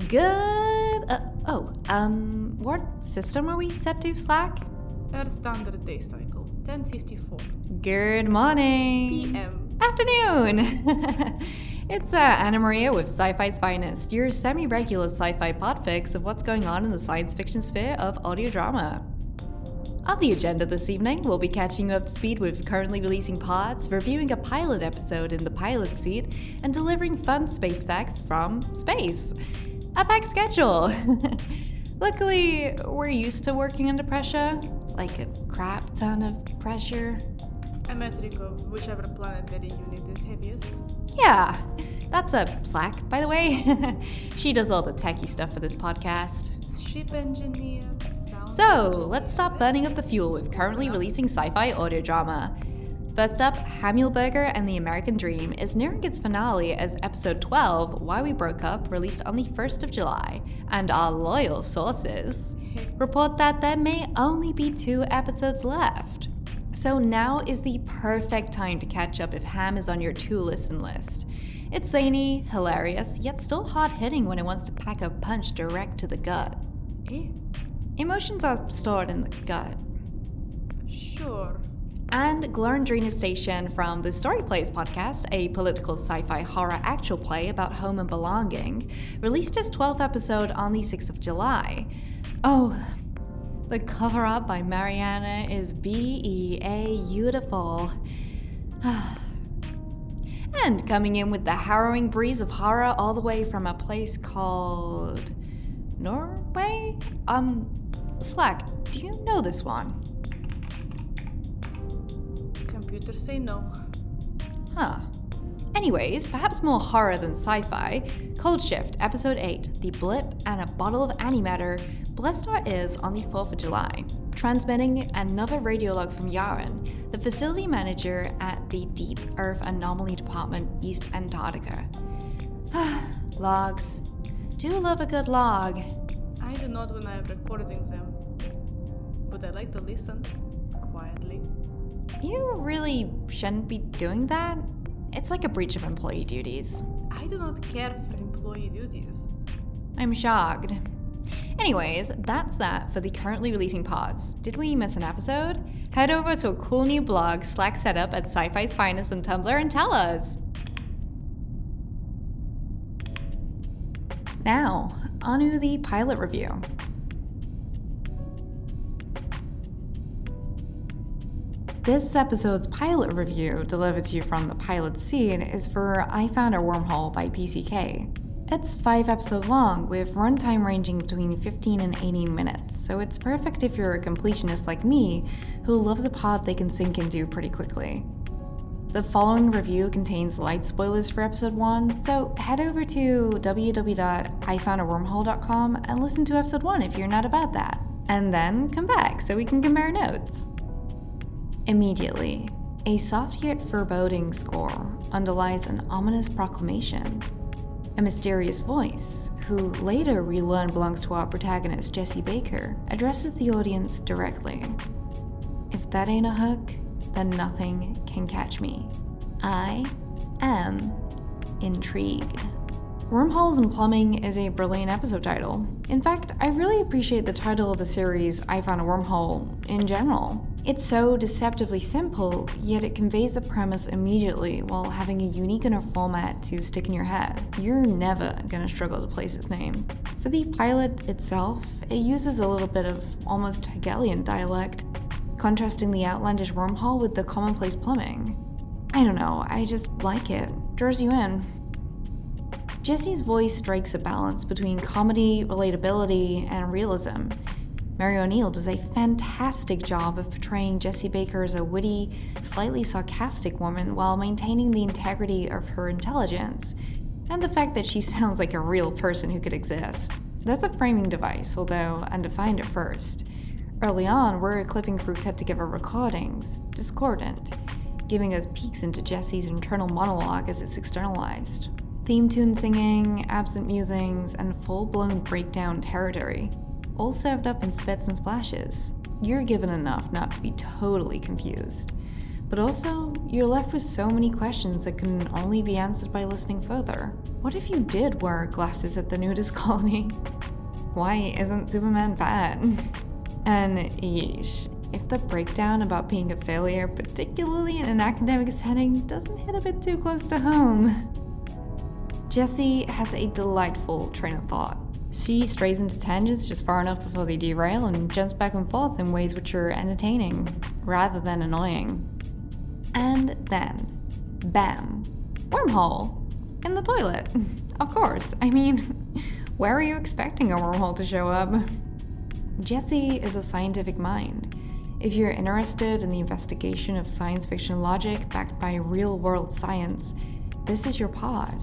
Good. What system are we set to, Slack? Earth Standard Day Cycle, 10:54 Good morning. PM. Afternoon. It's Anna Maria with Sci-Fi's Finest, your semi-regular sci-fi podfix of what's going on in the science fiction sphere of audio drama. On the agenda this evening, we'll be catching you up to speed with currently releasing pods, reviewing a pilot episode in the pilot seat, and delivering fun space facts from space. A packed schedule. Luckily, we're used to working under pressure, like a crap ton of pressure. A metric of whichever planetary unit is heaviest. Yeah, that's a Slack, by the way. She does all the techie stuff for this podcast. Ship engineer, sound So, engineer, let's stop burning up the fuel with currently releasing sci-fi audio drama. First up, Hamuel and the American Dream is nearing its finale as episode 12, Why We Broke Up, released on the 1st of July, and our loyal sources report that there may only be 2 episodes left. So now is the perfect time to catch up if Ham is on your to-listen list. It's zany, hilarious, yet still hard-hitting when it wants to pack a punch direct to the gut. Emotions are stored in the gut. Sure. And Glorandrina Station from the Story Plays podcast, a political sci-fi horror actual play about home and belonging, released its 12th episode on the 6th of July. Oh, the cover up by Mariana is beautiful. And coming in with the harrowing breeze of horror all the way from a place called Norway? Slack, do you know this one? Computers say no. Huh. Anyways, perhaps more horror than sci-fi, Cold Shift, Episode 8, The Blip and a Bottle of Antimatter, blessed our ears on the 4th of July, transmitting another radiolog from Yaren, the facility manager at the Deep Earth Anomaly Department, East Antarctica. Logs. Do love a good log. I do not when I am recording them, but I like to listen quietly. You really shouldn't be doing that. It's like a breach of employee duties. I do not care for employee duties. I'm shocked. Anyways, that's that for the currently releasing pods. Did we miss an episode? Head over to a cool new blog Slack setup at Sci-Fi's Finest on Tumblr and tell us. Now, on to the pilot review. This episode's pilot review, delivered to you from the pilot scene, is for I Found A Wormhole by PCK. It's 5 episodes long, with runtime ranging between 15 and 18 minutes, so it's perfect if you're a completionist like me, who loves a pod they can sink into pretty quickly. The following review contains light spoilers for episode 1, so head over to www.ifoundawormhole.com and listen to episode 1 if you're not about that, and then come back so we can compare notes. Immediately, a soft yet foreboding score underlies an ominous proclamation. A mysterious voice, who later we learn belongs to our protagonist Jesse Baker, addresses the audience directly. If that ain't a hook, then nothing can catch me. I am intrigued. Wormholes and Plumbing is a brilliant episode title. In fact, I really appreciate the title of the series I Found a Wormhole in general. It's so deceptively simple, yet it conveys the premise immediately while having a unique enough format to stick in your head. You're never gonna struggle to place its name. For the pilot itself, it uses a little bit of almost Hegelian dialect, contrasting the outlandish wormhole with the commonplace plumbing. I don't know, I just like it. Draws you in. Jesse's voice strikes a balance between comedy, relatability, and realism. Mary O'Neill does a fantastic job of portraying Jessie Baker as a witty, slightly sarcastic woman while maintaining the integrity of her intelligence, and the fact that she sounds like a real person who could exist. That's a framing device, although undefined at first. Early on, we're clipping through cut-together recordings, discordant, giving us peeks into Jesse's internal monologue as it's externalized. Theme tune singing, absent musings, and full-blown breakdown territory, all served up in spits and splashes. You're given enough not to be totally confused, but also you're left with so many questions that can only be answered by listening further. What if you did wear glasses at the nudist colony? Why isn't Superman fat? And yeesh, if the breakdown about being a failure, particularly in an academic setting, doesn't hit a bit too close to home. Jessie has a delightful train of thought. She strays into tangents just far enough before they derail and jumps back and forth in ways which are entertaining, rather than annoying. And then, bam, wormhole in the toilet. Of course, I mean, where are you expecting a wormhole to show up? Jessie is a scientific mind. If you're interested in the investigation of science fiction logic backed by real-world science, this is your pod.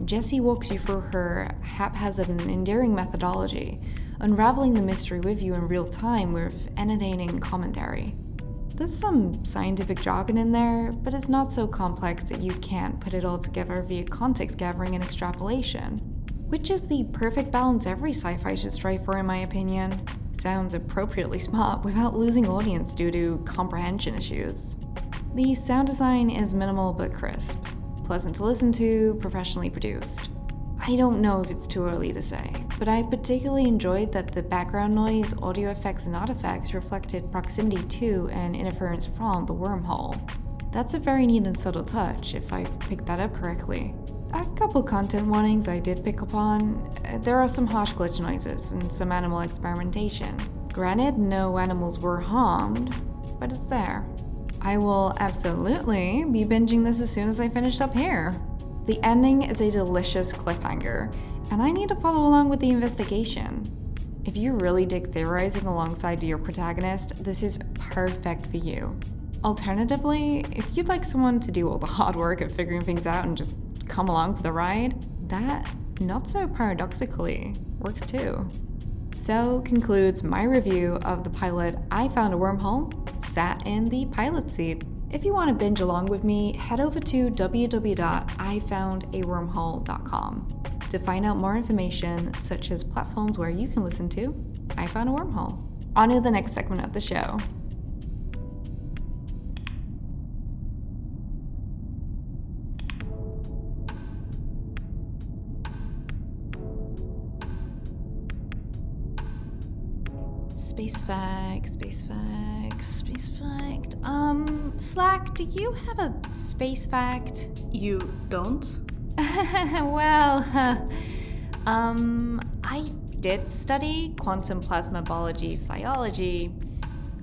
Jessie walks you through her haphazard and endearing methodology, unraveling the mystery with you in real time with entertaining commentary. There's some scientific jargon in there, but it's not so complex that you can't put it all together via context gathering and extrapolation, which is the perfect balance every sci-fi should strive for, in my opinion. Sounds appropriately smart without losing audience due to comprehension issues. The sound design is minimal but crisp, pleasant to listen to, professionally produced. I don't know if it's too early to say, but I particularly enjoyed that the background noise, audio effects, and artifacts reflected proximity to and interference from the wormhole. That's a very neat and subtle touch, if I've picked that up correctly. A couple content warnings I did pick up on. There are some harsh glitch noises and some animal experimentation. Granted, no animals were harmed, but it's there. I will absolutely be binging this as soon as I finish up here. The ending is a delicious cliffhanger, and I need to follow along with the investigation. If you really dig theorizing alongside your protagonist, this is perfect for you. Alternatively, if you'd like someone to do all the hard work of figuring things out and just come along for the ride, that, not so paradoxically, works too. So concludes my review of the pilot I Found a Wormhole, sat in the pilot seat. If you want to binge along with me, head over to www.ifoundawormhole.com to find out more information, such as platforms where you can listen to I Found a Wormhole. On to the next segment of the show. Space fact. Slack, do you have a space fact? You don't? Well, I did study quantum plasma biology, physiology,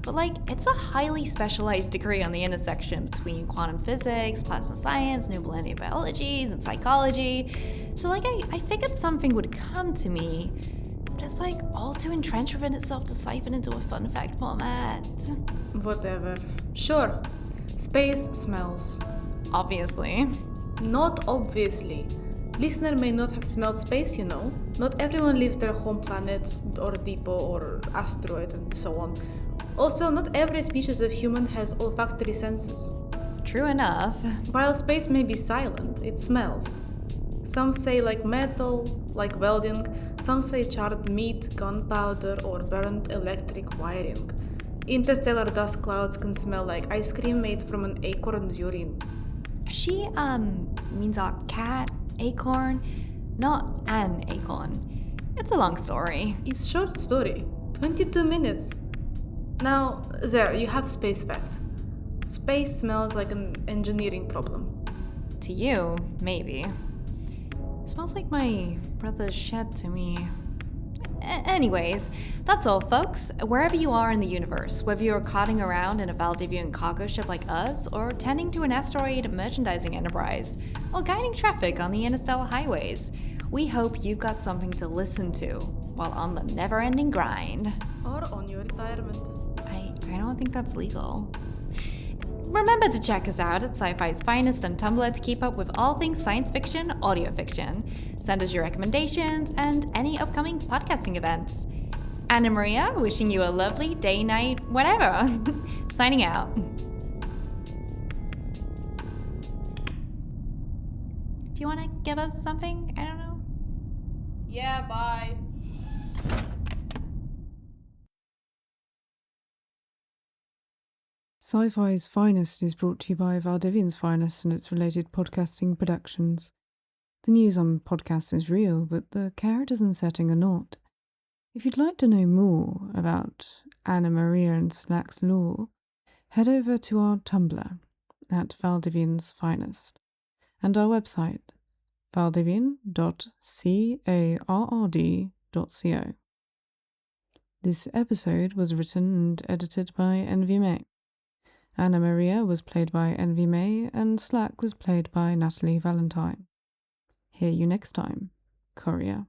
but it's a highly specialized degree on the intersection between quantum physics, plasma science, new millennium biologies, and psychology. So I figured something would come to me, but it's all too entrenched within itself to siphon into a fun fact format. Whatever. Sure. Space smells. Obviously. Not obviously. Listener may not have smelled space, you know. Not everyone leaves their home planet, or depot, or asteroid, and so on. Also, not every species of human has olfactory senses. True enough. While space may be silent, it smells. Some say like metal, like welding. Some say charred meat, gunpowder, or burnt electric wiring. Interstellar dust clouds can smell like ice cream made from an acorn's urine. She, means a cat, acorn, not an acorn. It's a long story. It's short story. 22 minutes. Now, there, you have space fact. Space smells like an engineering problem. To you, maybe. Smells like my brother's shed to me. Anyways, that's all, folks. Wherever you are in the universe, whether you're carting around in a Valdivian cargo ship like us, or tending to an asteroid merchandising enterprise, or guiding traffic on the interstellar highways, we hope you've got something to listen to while on the never-ending grind. Or on your retirement. I don't think that's legal. Remember to check us out at Sci-Fi's Finest on Tumblr to keep up with all things science fiction, audio fiction. Send us your recommendations and any upcoming podcasting events. Anna Maria, wishing you a lovely day, night, whatever. Signing out. Do you want to give us something? I don't know. Yeah, bye. Sci-Fi's Finest is brought to you by Valdivian's Finest and its related podcasting productions. The news on podcasts is real, but the characters and setting are not. If you'd like to know more about Anna Maria and Slack's lore, head over to our Tumblr at Valdivian's Finest and our website, valdivian.carrd.co. This episode was written and edited by Envy May. Anna Maria was played by Envy May, and Slack was played by Natalie Valentine. Hear you next time, Courier.